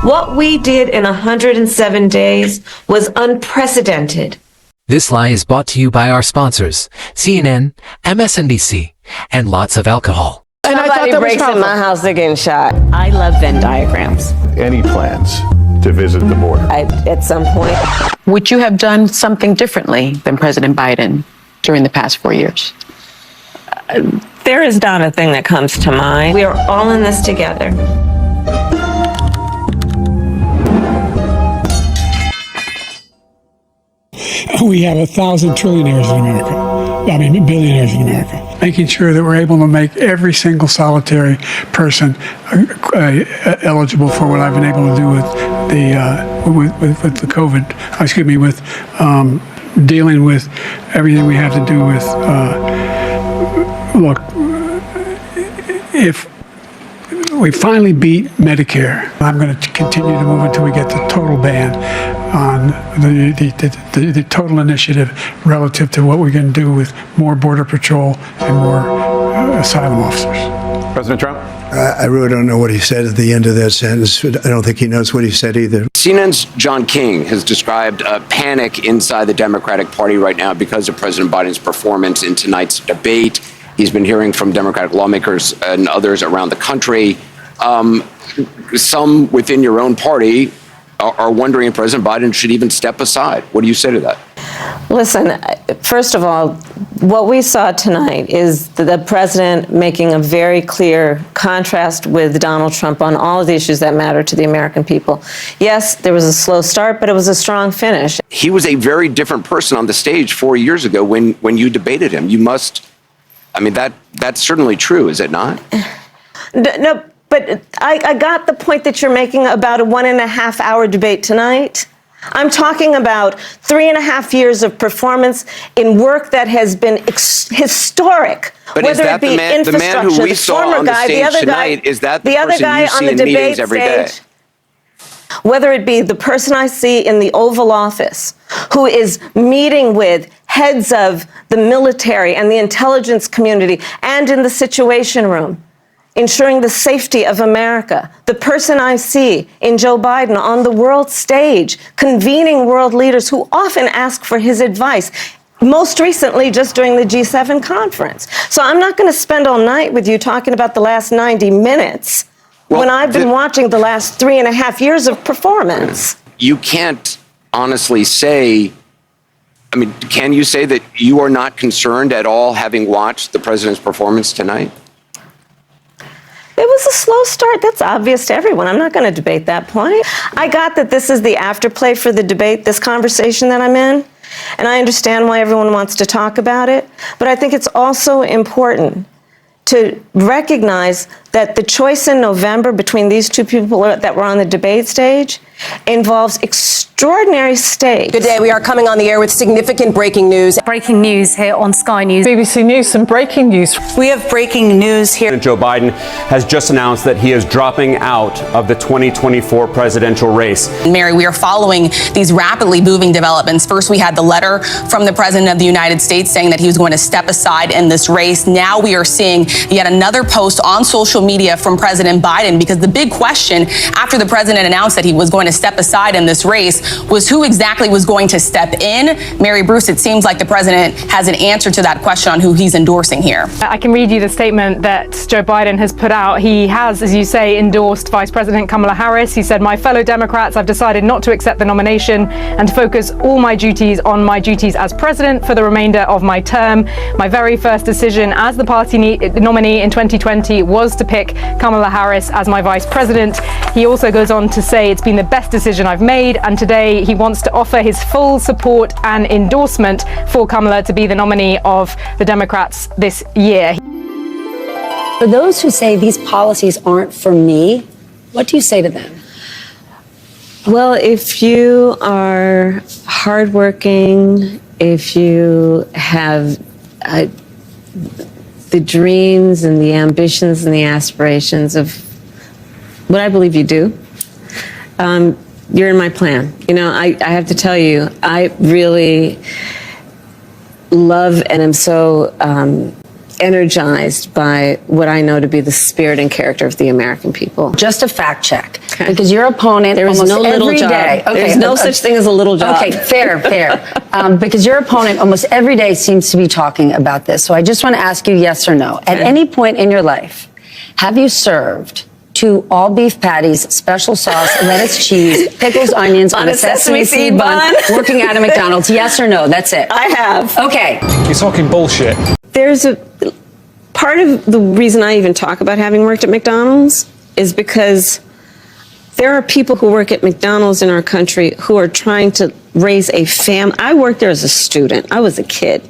What we did in 107 days was unprecedented. This lie is brought to you by our sponsors, CNN, MSNBC, and lots of alcohol. And somebody breaks in my house, they're getting shot. I love Venn diagrams. Any plans to visit the border? At some point. Would you have done something differently than President Biden during the past 4 years? There is not a thing that comes to mind. We are all in this together. We have 1,000 trillionaires in America. I mean, billionaires in America. Making sure that we're able to make every single solitary person eligible for what I've been able to do with the COVID. Excuse me, with dealing with everything we have to do with. Look, if we finally beat Medicare, I'm going to continue to move until we get the total ban on the total initiative relative to what we're going to do with more Border Patrol and more asylum officers. President Trump? I really don't know what he said at the end of that sentence. I don't think he knows what he said either. CNN's John King has described a panic inside the Democratic Party right now because of President Biden's performance in tonight's debate. He's been hearing from Democratic lawmakers and others around the country. Some within your own party are wondering if President Biden should even step aside. What do you say to that? Listen, first of all, what we saw tonight is the president making a very clear contrast with Donald Trump on all of the issues that matter to the American people. Yes, there was a slow start, but it was a strong finish. He was a very different person on the stage 4 years ago when you debated him. You must, I mean, that's certainly true, is it not? No, but I got the point that you're making about a 1.5 hour debate tonight. I'm talking about 3.5 years of performance in work that has been historic. But is that the man who we saw on the stage tonight? Is that the person you see in meetings every day? Whether it be the person I see in the Oval Office, who is meeting with heads of the military and the intelligence community and in the Situation Room, ensuring the safety of America. The person I see in Joe Biden on the world stage, convening world leaders who often ask for his advice, most recently just during the G7 conference. So I'm not going to spend all night with you talking about the last 90 minutes when I've been watching the last 3.5 years of performance. You can't honestly say, I mean, can you say that you are not concerned at all having watched the president's performance tonight? It was a slow start. That's obvious to everyone. I'm not going to debate that point. I got that this is the afterplay for the debate, this conversation that I'm in, and I understand why everyone wants to talk about it. But I think it's also important to recognize that the choice in November between these two people that were on the debate stage involves extraordinary stakes. Good day. We are coming on the air with significant breaking news. Breaking news here on Sky News. BBC News, some breaking news. We have breaking news here. Joe Biden has just announced that he is dropping out of the 2024 presidential race. Mary, we are following these rapidly moving developments. First, we had the letter from the President of the United States saying that he was going to step aside in this race. Now we are seeing yet another post on social media from President Biden, because the big question after the president announced that he was going to step aside in this race was who exactly was going to step in. Mary Bruce, it seems like the president has an answer to that question on who he's endorsing here. I can read you the statement that Joe Biden has put out. He has, as you say, endorsed Vice President Kamala Harris. He said, "My fellow Democrats, I've decided not to accept the nomination and to focus all my duties on my duties as president for the remainder of my term. My very first decision as the party nominee in 2020 was to pick Kamala Harris as my vice president." He also goes on to say, "It's been the best decision I've made," and today he wants to offer his full support and endorsement for Kamala to be the nominee of the Democrats this year. For those who say these policies aren't for me, what do you say to them? Well, if you are hardworking, if you have the dreams and the ambitions and the aspirations of what I believe you do, you're in my plan. You know, I have to tell you, I really love and am so energized by what I know to be the spirit and character of the American people. Just a fact check, because your opponent There is almost no little every job. day. There's no such thing as a little job. Okay, fair. Because your opponent almost every day seems to be talking about this. So I just want to ask you yes or no. At any point in your life, have you served 2 all-beef patties, special sauce, lettuce, cheese, pickles, onions on a sesame seed bun, working at a McDonald's? Yes or no? That's it. I have. Okay. You're talking bullshit. There's a part of the reason I even talk about having worked at McDonald's is because there are people who work at McDonald's in our country who are trying to raise a family. I worked there as a student. I was a kid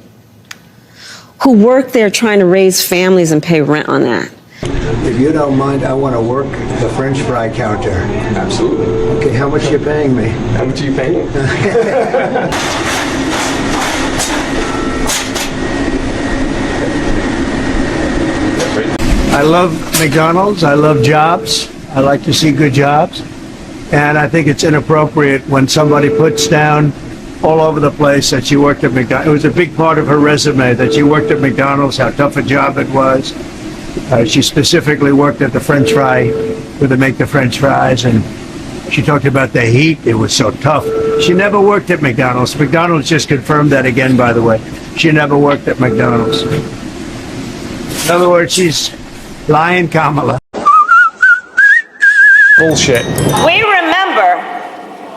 who worked there trying to raise families and pay rent on that. If you don't mind, I want to work the French fry counter. Absolutely. Okay, how much are you paying me? How much are you paying? I love McDonald's. I love jobs. I like to see good jobs. And I think it's inappropriate when somebody puts down all over the place that she worked at McDonald's. It was a big part of her resume that she worked at McDonald's, how tough a job it was. She specifically worked at the French fry, where they make the French fries, and she talked about the heat. It was so tough. She never worked at McDonald's. McDonald's just confirmed that again, by the way. She never worked at McDonald's. In other words, she's lying Kamala. Bullshit. We remember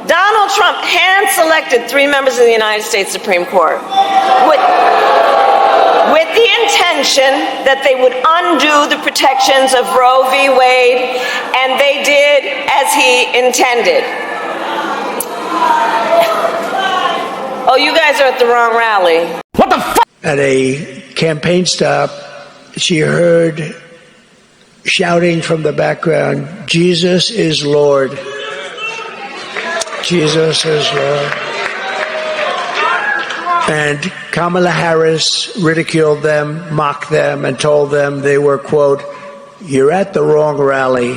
Donald Trump hand-selected 3 members of the United States Supreme Court with the intention that they would undo the protections of Roe v. Wade, and they did as he intended. Oh, you guys are at the wrong rally. What the fuck? At a campaign stop, she heard shouting from the background, "Jesus is Lord. Jesus is Lord." And Kamala Harris ridiculed them, mocked them, and told them they were, quote, "You're at the wrong rally.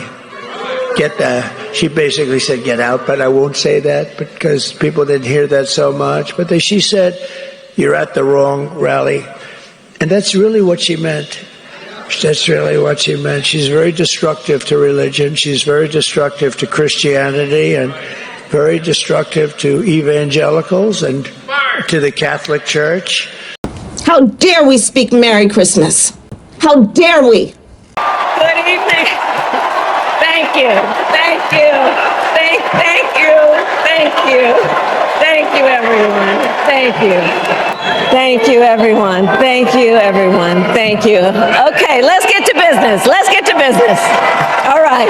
She basically said, "Get out," but I won't say that because people didn't hear that so much. But she said, "You're at the wrong rally." And that's really what she meant. That's really what she meant. She's very destructive to religion. She's very destructive to Christianity and very destructive to evangelicals and to the Catholic Church. How dare we speak Merry Christmas? How dare we? Good evening. Thank you. Thank you. Thank you. Thank you. Thank you, everyone. Thank you. Thank you, everyone. Thank you, everyone. Thank you. Okay, let's get to business. Let's get to business. All right.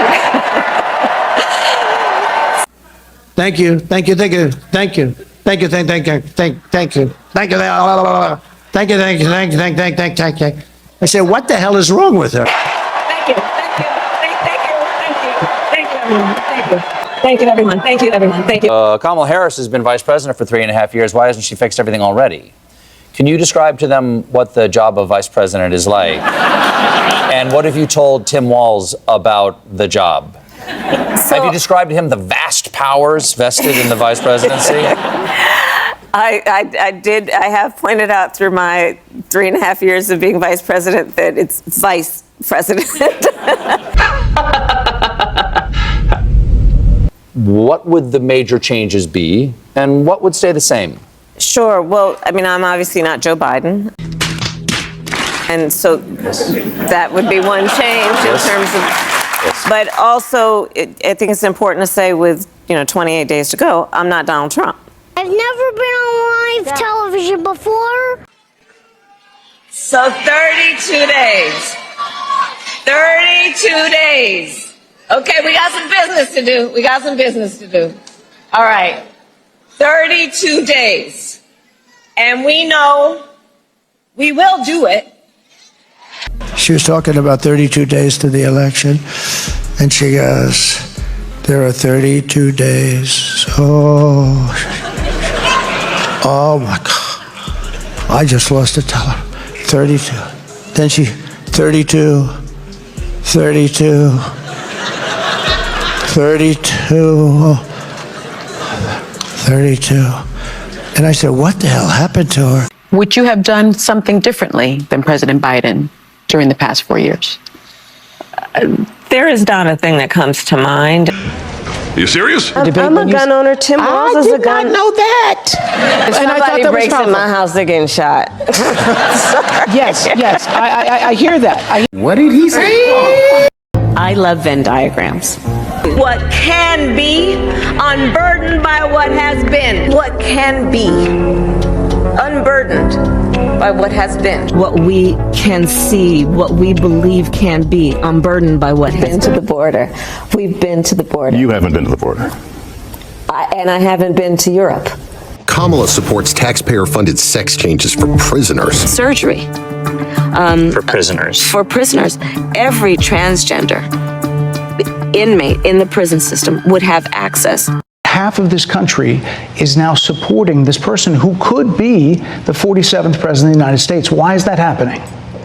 Thank you. Thank you. Thank you. Thank you. Thank you. Thank you. Thank you. Thank you. Thank you. Thank you. Thank you. Thank you. I said, what the hell is wrong with her? Thank you. Thank you. Thank you. Thank you. Thank you, everyone. Thank you. Thank you, everyone. Thank you, everyone. Thank you. Kamala Harris has been vice president for 3.5 years. Why hasn't she fixed everything already? Can you describe to them what the job of vice president is like? And what have you told Tim Walz about the job? Have you described to him the vast powers vested in the vice presidency? I did. I have pointed out through my 3.5 years of being vice president that it's vice president. What would the major changes be, and what would stay the same? Sure. Well, I mean, I'm obviously not Joe Biden. And so that would be one change in terms of, but also I think it's important to say with, 28 days to go, I'm not Donald Trump. I've never been on live television before. So 32 days. 32 days. Okay, we got some business to do. All right. 32 days. And we know we will do it. She was talking about 32 days to the election, and she goes, there are 32 days. Oh my God. I just lost a teller. 32. Then 32. 32. And I said, what the hell happened to her? Would you have done something differently than President Biden during the past 4 years? There is not a thing that comes to mind. Are you serious? I'm a gun owner. Tim Walz is a gun. I did not know that. If And I thought somebody that was breaks in powerful. my house, they're getting shot. Yes, I hear that. What did he say? I love Venn diagrams. What can be unburdened by what has been. What can be unburdened by what has been. What we can see, what we believe can be, unburdened by what has Been to the border. We've been to the border. You haven't been to the border. And I haven't been to Europe. Kamala supports taxpayer-funded sex changes for prisoners. Surgery. For prisoners. For prisoners. Every transgender inmate in the prison system would have access. Half of this country is now supporting this person who could be the 47th president of the United States. Why is that happening?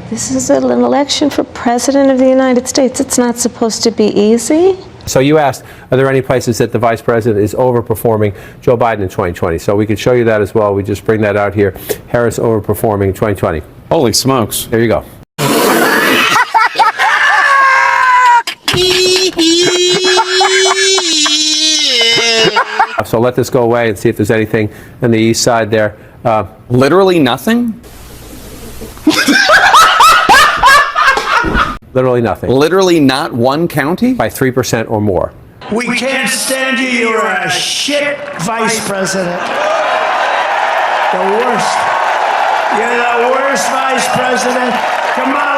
This is an election for president of the United States. It's not supposed to be easy. So you asked, are there any places that the vice president is overperforming Joe Biden in 2020? So we could show you that as well. We just bring that out here. Harris overperforming in 2020. Holy smokes. There you go. So let this go away and see if there's anything on the east side there. Literally nothing? Literally nothing. Literally not one county? By 3% or more. We can't stand you. You're a shit vice president. The worst. You're the worst vice president. Come on.